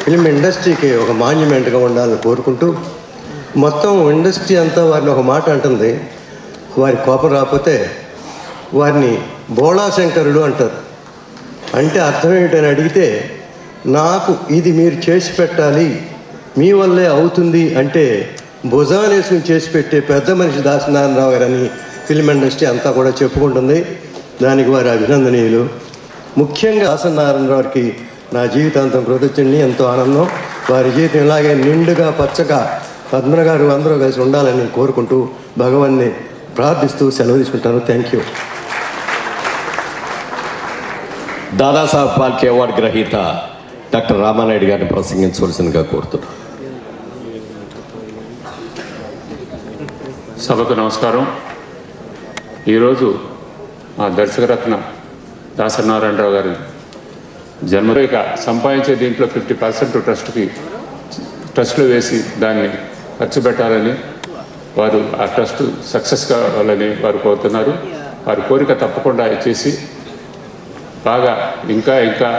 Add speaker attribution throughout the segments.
Speaker 1: Film ఇండస్ట్రీకి ఒక మాన్యుమెంట్గా ఉండాలని కోరుకుంటూ, మొత్తం ఇండస్ట్రీ అంతా వారిని ఒక మాట అంటుంది, వారి కోపం రాకపోతే వారిని బోళాశంకరుడు అంటారు. అంటే అర్థం ఏమిటని అడిగితే, నాకు ఇది మీరు చేసి పెట్టాలి, మీ వల్లే అవుతుంది అంటే భుజానేసుకుని చేసి పెట్టే పెద్ద మనిషి దాసనారాయణరావు గారని ఫిల్మ్ ఇండస్ట్రీ అంతా కూడా చెప్పుకుంటుంది. దానికి వారి అభినందనీయులు. ముఖ్యంగా దాసనారాయణరావుకి నా జీవితాంతం కృతజ్ఞుని. ఎంతో ఆనందం. వారి జీవితం ఇలాగే నిండుగా పచ్చగా పద్మన గారు అందరూ కలిసి ఉండాలని కోరుకుంటూ భగవాన్ని ప్రార్థిస్తూ సెలవు తీసుకుంటాను. Thank you.
Speaker 2: Dadasaheb Phalke award గ్రహీత డాక్టర్ రామానాయుడు గారిని ప్రసంగించవలసిందిగా కోరుతున్నాను.
Speaker 3: సభకు నమస్కారం. ఈరోజు మా దర్శకరత్న దాసనారాయణరావు గారి జన్మరేఖ సంపాదించే దీంట్లో 50% ట్రస్ట్లో వేసి దాన్ని ఖర్చు పెట్టాలని, వారు ఆ ట్రస్ట్ సక్సెస్ కావాలని వారు కోరుతున్నారు. వారి కోరిక తప్పకుండా చేసి బాగా ఇంకా ఇంకా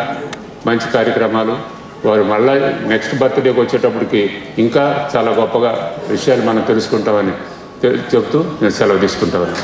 Speaker 3: మంచి కార్యక్రమాలు, వారు మళ్ళీ నెక్స్ట్ బర్త్డేకి వచ్చేటప్పటికి ఇంకా చాలా గొప్పగా విషయాలు మనం తెలుసుకుంటామని చెప్తూ నేను సెలవు తీసుకుంటామని.